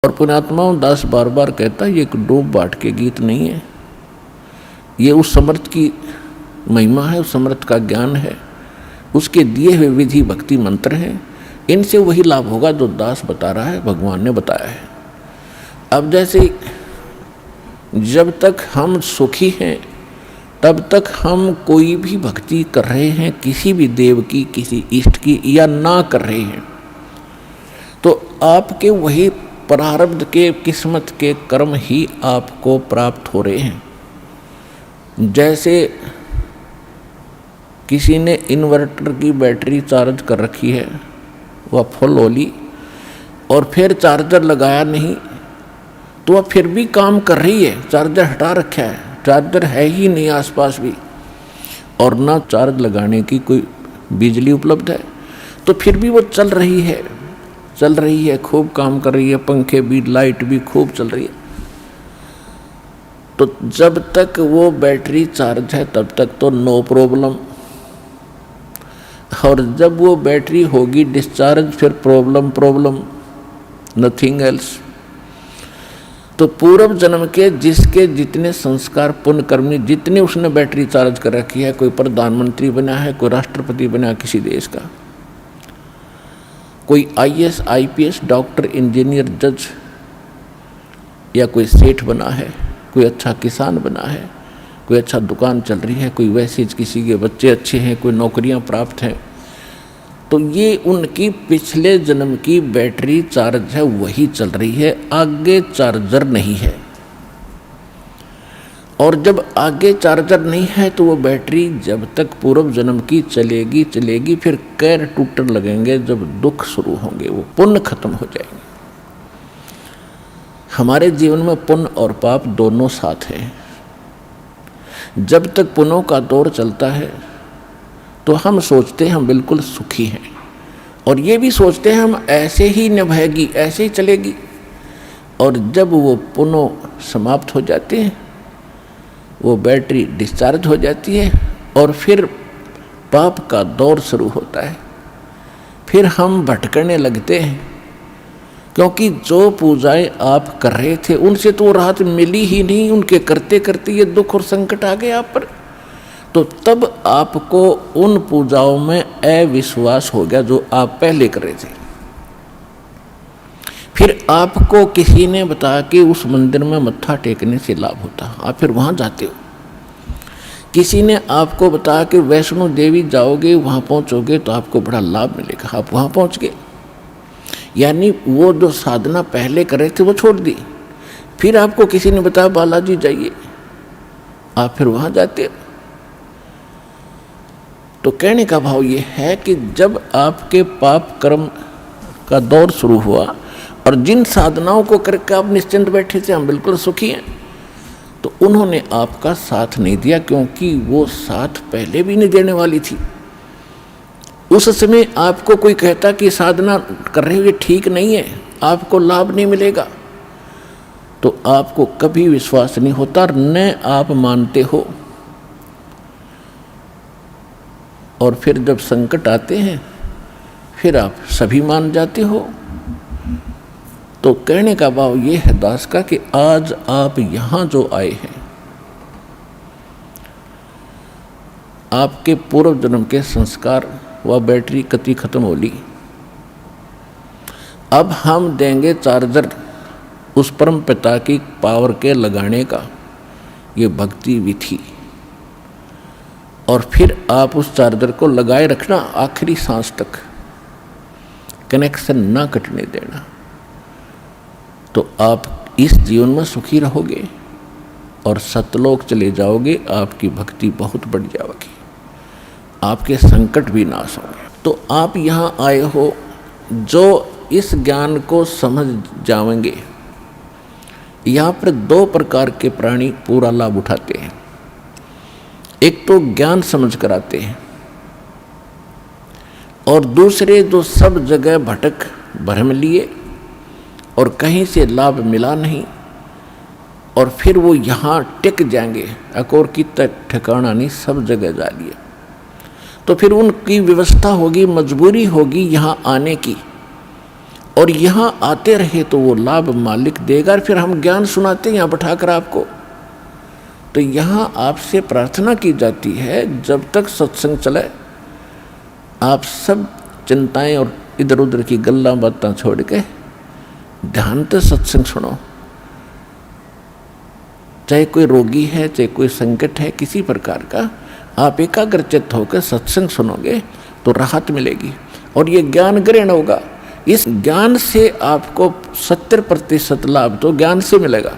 और पुण्यात्माओं, दास बार बार कहता है ये एक डूब बाट के गीत नहीं है, ये उस समर्थ की महिमा है, उस समर्थ का ज्ञान है, उसके दिए हुए विधि भक्ति मंत्र हैं। इनसे वही लाभ होगा जो दास बता रहा है, भगवान ने बताया है। अब जैसे जब तक हम सुखी हैं तब तक हम कोई भी भक्ति कर रहे हैं, किसी भी देव की, किसी इष्ट की, या ना कर रहे हैं, तो आपके वही प्रारब्ध के, किस्मत के कर्म ही आपको प्राप्त हो रहे हैं। जैसे किसी ने इन्वर्टर की बैटरी चार्ज कर रखी है, वह फुल हो ली और फिर चार्जर लगाया नहीं, तो वह फिर भी काम कर रही है। चार्जर हटा रखा है, चार्जर है ही नहीं आसपास भी, और ना चार्ज लगाने की कोई बिजली उपलब्ध है, तो फिर भी वो चल रही है, खूब काम कर रही है, पंखे भी, लाइट भी खूब चल रही है। तो जब तक वो बैटरी चार्ज है तब तक तो नो प्रॉब्लम, और जब वो बैटरी होगी डिस्चार्ज, फिर प्रॉब्लम, नथिंग एल्स। तो पूर्व जन्म के जिसके जितने संस्कार, पुण्य कर्मी, जितने उसने बैटरी चार्ज कर रखी है, कोई प्रधानमंत्री बना है, कोई राष्ट्रपति बना किसी देश का, कोई IAS, IPS, डॉक्टर, इंजीनियर, जज, या कोई सेठ बना है, कोई अच्छा किसान बना है, कोई अच्छा दुकान चल रही है, कोई वैसे किसी के बच्चे अच्छे हैं, कोई नौकरियां प्राप्त हैं, तो ये उनकी पिछले जन्म की बैटरी चार्ज है, वही चल रही है, आगे चार्जर नहीं है। और जब आगे चार्जर नहीं है तो वो बैटरी जब तक पूर्व जन्म की चलेगी, फिर कैर टूटने लगेंगे, जब दुख शुरू होंगे, वो पुण्य खत्म हो जाएंगे। हमारे जीवन में पुण्य और पाप दोनों साथ हैं। जब तक पुण्यों का दौर चलता है तो हम सोचते हैं हम बिल्कुल सुखी हैं, और ये भी सोचते हैं हम ऐसे ही निभाएगी, ऐसे ही चलेगी। और जब वो पुण्य समाप्त हो जाते हैं, वो बैटरी डिस्चार्ज हो जाती है, और फिर पाप का दौर शुरू होता है। फिर हम भटकने लगते हैं, क्योंकि जो पूजाएं आप कर रहे थे उनसे तो राहत मिली ही नहीं, उनके करते करते ये दुख और संकट आ गए आप पर। तो तब आपको उन पूजाओं में अविश्वास हो गया जो आप पहले कर रहे थे। फिर आपको किसी ने बताया कि उस मंदिर में मत्था टेकने से लाभ होता, आप फिर वहाँ जाते हो। किसी ने आपको बताया कि वैष्णो देवी जाओगे, वहाँ पहुँचोगे तो आपको बड़ा लाभ मिलेगा, आप वहाँ पहुँच गए। यानी वो जो साधना पहले कर रहे थे वो छोड़ दी। फिर आपको किसी ने बताया बालाजी जाइए, आप फिर वहाँ जाते हो। तो कहने का भाव ये है कि जब आपके पाप कर्म का दौर शुरू हुआ और जिन साधनाओं को करके आप निश्चिंत बैठे थे, हम बिल्कुल सुखी हैं, तो उन्होंने आपका साथ नहीं दिया, क्योंकि वो साथ पहले भी नहीं देने वाली थी। उस समय आपको कोई कहता कि साधना कर रहे हुए ठीक नहीं है, आपको लाभ नहीं मिलेगा, तो आपको कभी विश्वास नहीं होता, न आप मानते हो। और फिर जब संकट आते हैं फिर आप सभी मान जाते हो। तो कहने का भाव ये है दास का कि आज आप यहाँ जो आए हैं, आपके पूर्व जन्म के संस्कार व बैटरी कति खत्म हो ली। अब हम देंगे चार्जर उस परम पिता की पावर के लगाने का, ये भक्ति विधि। और फिर आप उस चार्जर को लगाए रखना आखिरी सांस तक, कनेक्शन ना कटने देना, तो आप इस जीवन में सुखी रहोगे और सतलोक चले जाओगे। आपकी भक्ति बहुत बढ़ जाएगी, आपके संकट भी नाश होंगे। तो आप यहाँ आए हो जो इस ज्ञान को समझ जाएंगे। यहाँ पर दो प्रकार के प्राणी पूरा लाभ उठाते हैं। एक तो ज्ञान समझ कर आते हैं, और दूसरे जो सब जगह भटक भ्रम लिए और कहीं से लाभ मिला नहीं, और फिर वो यहाँ टिक जाएंगे, अकोर की ठिकाना नहीं, सब जगह जा लिए। तो फिर उनकी व्यवस्था होगी, मजबूरी होगी यहाँ आने की, और यहाँ आते रहे तो वो लाभ मालिक देगा। और फिर हम ज्ञान सुनाते हैं यहाँ बैठाकर आपको। तो यहाँ आपसे प्रार्थना की जाती है, जब तक सत्संग चले आप सब चिंताएं और इधर उधर की गल्ला बातें छोड़ के ध्यान से सत्संग सुनो। चाहे कोई रोगी है, चाहे कोई संकट है किसी प्रकार का, आप एकाग्रचित्त होकर सत्संग सुनोगे तो राहत मिलेगी और ये ज्ञान ग्रहण होगा। इस ज्ञान से आपको 70% लाभ तो ज्ञान से मिलेगा।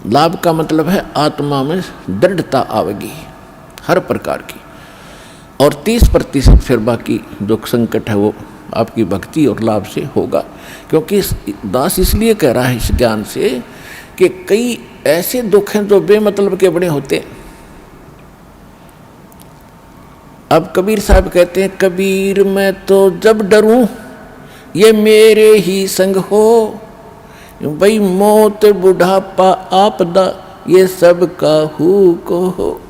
लाभ का मतलब है आत्मा में दृढ़ता आवेगी हर प्रकार की, और 30% फिर बाकी जो संकट है वो आपकी भक्ति और लाभ से होगा। क्योंकि दास इसलिए कह रहा है इस ज्ञान से कि कई ऐसे दुख हैं जो बेमतलब के बड़े होते हैं। अब कबीर साहब कहते हैं, कबीर मैं तो जब डरूं ये मेरे ही संग हो, भाई मौत बुढ़ापा आपदा ये सब काहू को हो।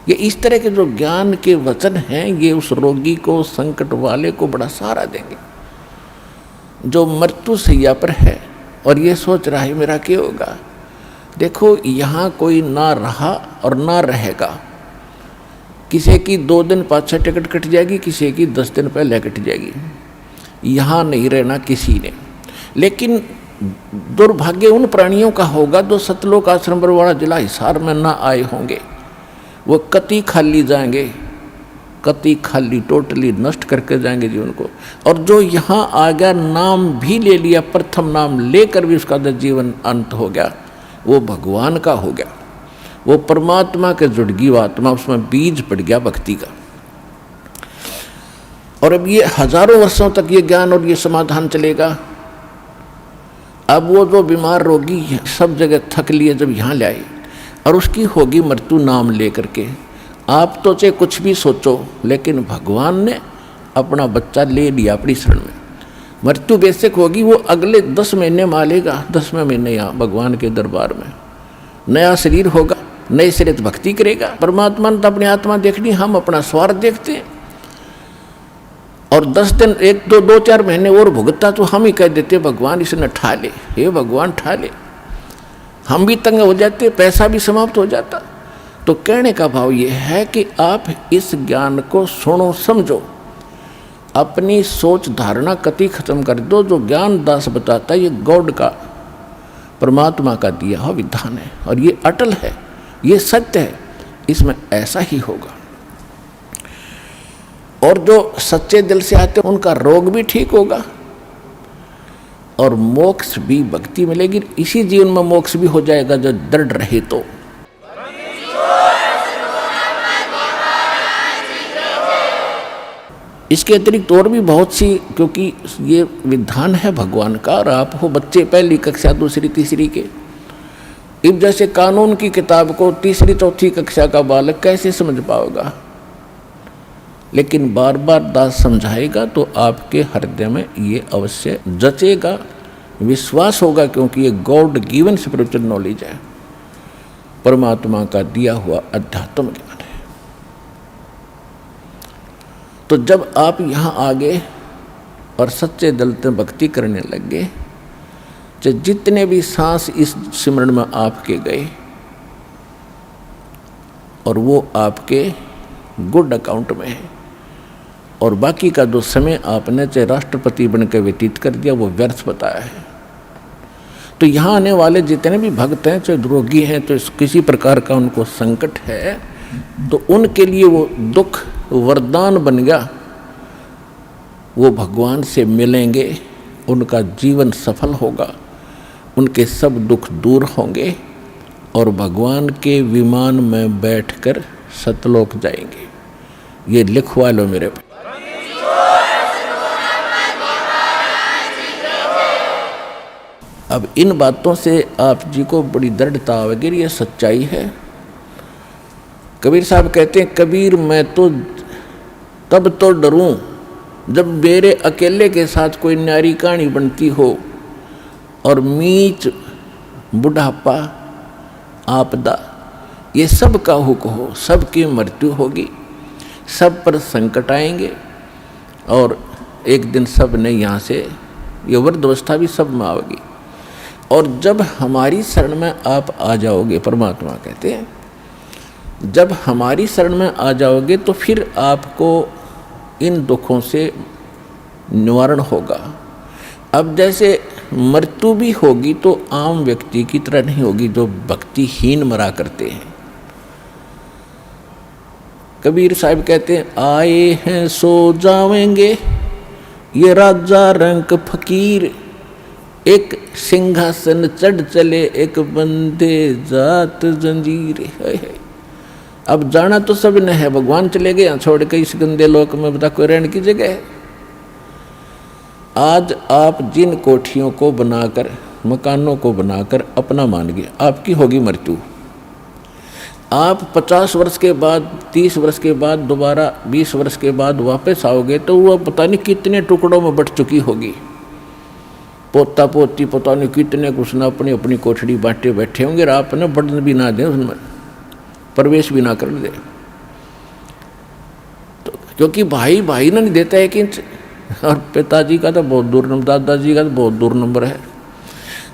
ये इस तरह के जो ज्ञान के वचन हैं ये उस रोगी को, संकट वाले को बड़ा सहारा देंगे जो मृत्यु सैया पर है और ये सोच रहा है मेरा क्या होगा। देखो यहाँ कोई ना रहा और ना रहेगा। किसी की 2 दिन पाछे टिकट कट जाएगी, किसी की 10 दिन पहले कट जाएगी। यहाँ नहीं रहना किसी ने। लेकिन दुर्भाग्य उन प्राणियों का होगा जो सतलोक आश्रम बरवाड़ा जिला हिसार में ना आए होंगे। वो कति खाली जाएंगे, कति खाली टोटली नष्ट करके जाएंगे जीवन को। और जो यहाँ आ गया, नाम भी ले लिया, प्रथम नाम लेकर भी उसका जीवन अंत हो गया, वो भगवान का हो गया, वो परमात्मा के जुड़ गई वो आत्मा, उसमें बीज पड़ गया भक्ति का। और अब ये हजारों वर्षों तक ये ज्ञान और ये समाधान चलेगा। अब वो जो बीमार रोगी है सब जगह थक लिए जब यहाँ ले आए और उसकी होगी मृत्यु नाम लेकर के, आप तो चाहे कुछ भी सोचो लेकिन भगवान ने अपना बच्चा ले लिया अपनी शरण में। मृत्यु बेशक होगी, वो अगले 10 महीने मालेगा, 10वें महीने यहाँ भगवान के दरबार में नया शरीर होगा, नए शरीर भक्ति करेगा। परमात्मा ने तो अपनी आत्मा देखनी, हम अपना स्वार्थ देखते हैं। और 10 दिन 1 2 4 महीने और भुगता तो हम ही कह देते भगवान इसने ठा ले, हे भगवान ठा ले। हम भी तंग हो जाते, पैसा भी समाप्त हो जाता। तो कहने का भाव ये है कि आप इस ज्ञान को सुनो, समझो, अपनी सोच धारणा कति खत्म कर दो। जो ज्ञान दास बताता है ये गॉड का, परमात्मा का दिया हुआ विधान है और ये अटल है, ये सत्य है, इसमें ऐसा ही होगा। और जो सच्चे दिल से आते हैं उनका रोग भी ठीक होगा और मोक्ष भी, भक्ति मिलेगी। इसी जीवन में मोक्ष भी हो जाएगा जो दृढ़ रहे तो। इसके अतिरिक्त और भी बहुत सी, क्योंकि ये विधान है भगवान का और आप हो बच्चे पहली कक्षा दूसरी तीसरी के, इब जैसे कानून की किताब को तीसरी चौथी कक्षा का बालक कैसे समझ पाएगा। लेकिन बार बार दास समझाएगा तो आपके हृदय में ये अवश्य जचेगा, विश्वास होगा, क्योंकि ये गॉड गिवन स्पिरिचुअल नॉलेज है, परमात्मा का दिया हुआ अध्यात्म ज्ञान है। तो जब आप यहाँ आ गए और सच्चे दिल से भक्ति करने लग गए, चाहे जितने भी सांस इस सिमरण में आपके गए और वो आपके गुड अकाउंट में है, और बाकी का जो समय आपने चाहे राष्ट्रपति बनकर व्यतीत कर दिया वो व्यर्थ बताया है। तो यहाँ आने वाले जितने भी भक्त हैं, चाहे रोगी हैं, तो किसी प्रकार का उनको संकट है, तो उनके लिए वो दुख वरदान बन गया। वो भगवान से मिलेंगे, उनका जीवन सफल होगा, उनके सब दुख दूर होंगे और भगवान के विमान में बैठकर सतलोक जाएंगे। ये लिखवा लो मेरे पे। अब इन बातों से आप जी को बड़ी दृढ़ता आवेगी, ये सच्चाई है। कबीर साहब कहते हैं, कबीर मैं तो तब तो डरूं जब मेरे अकेले के साथ कोई न्यारी कहानी बनती हो और मीच बुढ़ापा आपदा ये सब का हुक हो, सबकी मृत्यु होगी, सब पर संकट आएंगे और एक दिन सब ने यहाँ से ये वृद्धावस्था भी सब में आओगी। और जब हमारी शरण में आप आ जाओगे, परमात्मा कहते हैं जब हमारी शरण में आ जाओगे तो फिर आपको इन दुखों से निवारण होगा। अब जैसे मृत्यु भी होगी तो आम व्यक्ति की तरह नहीं होगी जो भक्तिहीन मरा करते हैं। कबीर साहब कहते हैं आए हैं सो जावेंगे ये राजा रंक फकीर, एक सिंहासन चढ़ चले एक बंदे जात जंजीर। अब जाना तो सब ने है, भगवान चले गए यहाँ छोड़ के इस गंदे लोक में, बता कोई रहने की जगह है। आज आप जिन कोठियों को बनाकर, मकानों को बनाकर अपना मान गए, आपकी होगी मृत्यु। आप 50 वर्ष के बाद, 30 वर्ष के बाद, दोबारा 20 वर्ष के बाद वापस आओगे तो वह पता नहीं कितने टुकड़ों में बट चुकी होगी। पोता पोती पता नहीं कितने कुछ ना अपनी अपनी कोठड़ी बांटे बैठे होंगे, और आपने बढ़न भी ना दें, उसमें प्रवेश भी ना कर दे। तो क्योंकि भाई भाई ना नहीं देता है कि, और पिताजी का तो बहुत दूर नंबर, दादाजी का तो बहुत दूर नंबर है।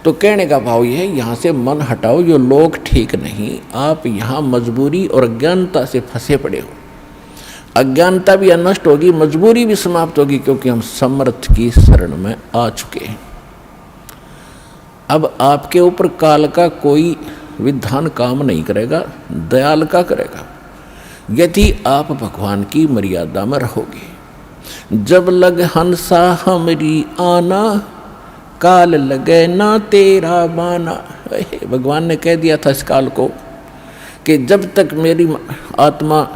तो कहने का भाव ये है, यहाँ से मन हटाओ, ये लोग ठीक नहीं, आप यहाँ मजबूरी और अज्ञानता से फंसे पड़े हो। अज्ञानता भी नष्ट होगी, मजबूरी भी समाप्त होगी, क्योंकि हम समर्थ की शरण में आ चुके हैं। अब आपके ऊपर काल का कोई विधान काम नहीं करेगा, दयाल का करेगा, यदि आप भगवान की मर्यादा में रहोगे। जब लग हंसा हमरी आना, काल लगे ना तेरा बाना। भगवान ने कह दिया था इस काल को कि जब तक मेरी आत्मा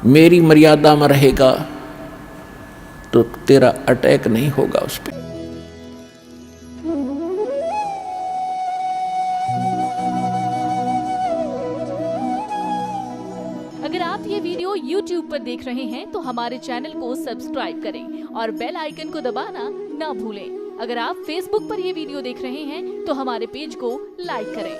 मेरी मर्यादा में रहेगा तो तेरा अटैक नहीं होगा उस पर। अगर आप ये वीडियो YouTube पर देख रहे हैं तो हमारे चैनल को सब्सक्राइब करें और बेल आइकन को दबाना ना भूलें। अगर आप Facebook पर ये वीडियो देख रहे हैं तो हमारे पेज को लाइक करें।